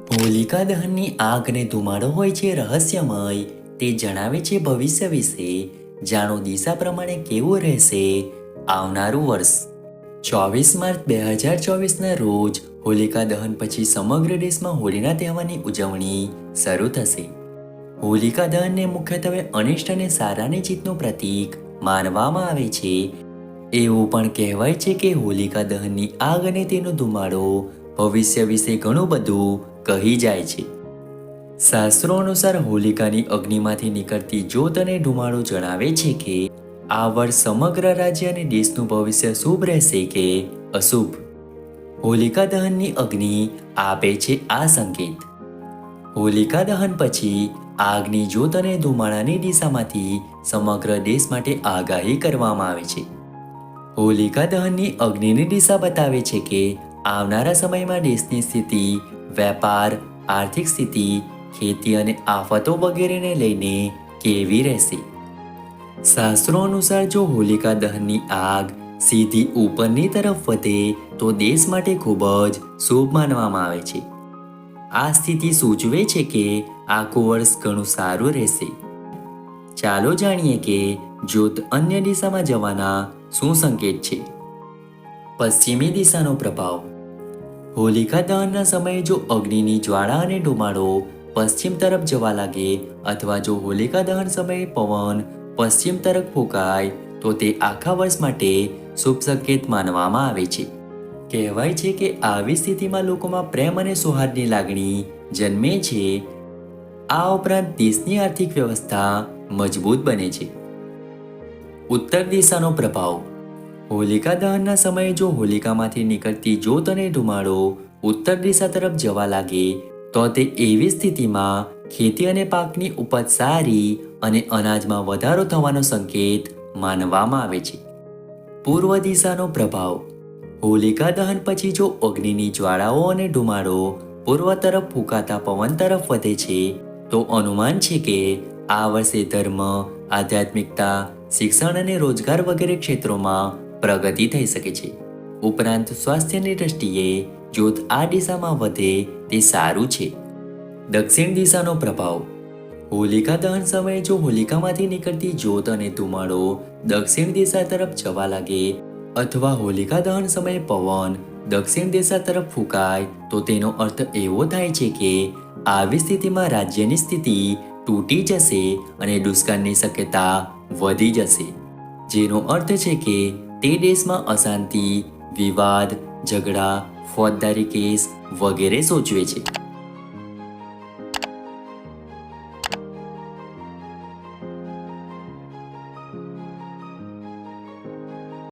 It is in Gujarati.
હોલિકા દહનની આગ અને ધુમાડો હોય છે રહસ્યમય. તે જણાવે છે ભવિષ્ય વિશે. જાણો દિશા પ્રમાણે કેવું રહેશે આવનારું વર્ષ. 24 માર્ચ 2024ના રોજ હોલિકા દહન પછી સમગ્ર દેશમાં હોળીના તહેવારની ઉજવણી શરૂ થશે. હોલિકા દહનને મુખ્યત્વે અનિષ્ટ અને સારાની જીતનું પ્રતીક માનવામાં આવે છે. એવું પણ કહેવાય છે કે હોલિકા દહનની આગ અને તેનો ધુમાડો ભવિષ્ય વિશે ઘણું બધું કહી જાય છે. શાસ્ત્રો અનુસાર હોલિકાની અગ્નિમાંથી નીકળતી જ્યોત અને ધુમાડો જણાવે છે કે આ વર્ષ સમગ્ર રાજ્ય અને દેશનું ભવિષ્ય શુભ રહેશે કે અશુભ. હોલિકા દહનની અગ્નિ આપે છે આ સંકેત. હોલિકા દહન પછી આગની જ્યોત અને ધુમાડાની દિશામાંથી સમગ્ર દેશ માટે આગાહી કરવામાં આવે છે. હોલિકા દહનની અગ્નિની દિશા બતાવે છે કે આવનારા સમયમાં દેશની સ્થિતિ, વેપાર, આર્થિક સ્થિતિ, ખેતી અને આફતો વગેરેને લઈને કેવી રહેશે. શાસ્ત્રો અનુસાર જો હોલિકા દહનની આગ સીધી ઉપરની તરફ વધે તો દેશ માટે ખૂબ જ શુભ માનવામાં આવે છે. આ સ્થિતિ સૂચવે છે કે આખું વર્ષ ઘણું સારું રહેશે. ચાલો જાણીએ કે જ્યોત અન્ય દિશામાં જવાના શું સંકેત છે. પશ્ચિમી દિશાનો પ્રભાવ. હોલિકા દહનના સમયે જો અગ્નિની જ્વાળા અને ધુમાડો પશ્ચિમ તરફ જવા લાગે અથવા જો હોલિકા દહન સમયે પવન પશ્ચિમ તરફ ફૂંકાય તો તે આખા વર્ષ માટે શુભ સંકેત માનવામાં આવે છે. કહેવાય છે કે આવી સ્થિતિમાં લોકોમાં પ્રેમ અને સૌહાર્દની લાગણી જન્મે છે. આ ઉપરાંત દેશની આર્થિક વ્યવસ્થા મજબૂત બને છે. ઉત્તર દિશાનો પ્રભાવ. હોલિકા દહનના સમયે જો હોલિકામાંથી નીકળતી જ્યોત અને ધુમાડો ઉત્તર દિશા તરફ જવા લાગે તો તે એવી સ્થિતિમાં ખેતી અને પાકની ઉપજ સારી અને અનાજમાં વધારો થવાનો સંકેત માનવામાં આવે છે. પૂર્વ દિશાનો પ્રભાવ. હોલિકા દહન પછી જો અગ્નિની જ્વાળાઓ અને ધુમાડો પૂર્વ તરફ ફૂંકાતા પવન તરફ વધે છે તો અનુમાન છે કે આ વર્ષે ધર્મ, આધ્યાત્મિકતા, શિક્ષણ અને રોજગાર વગેરે ક્ષેત્રોમાં પ્રગતિ થઈ શકે છે. ઉપરાંત સ્વાસ્થ્યની દ્રષ્ટિએ જ્યોત આ દિશામાં વધે તે સારું છે. દક્ષિણ દિશાનો પ્રભાવ. હોલિકા દહન સમયે જો હોલિકામાંથી નીકળતી જ્યોત અને ધુમાડો દક્ષિણ દિશા તરફ જવા લાગે અથવા હોલિકા દહન સમયે પવન દક્ષિણ દિશા તરફ ફૂંકાય તો તેનો અર્થ એવો થાય છે કે આવી સ્થિતિમાં રાજ્યની સ્થિતિ તૂટી જશે અને દુષ્કાળની શક્યતા વધી જશે. જેનો અર્થ છે કે તે દેશમાં અશાંતિ, વિવાદ, ઝઘડા, ફોજદારી કેસ વગેરે સૂચવે છે.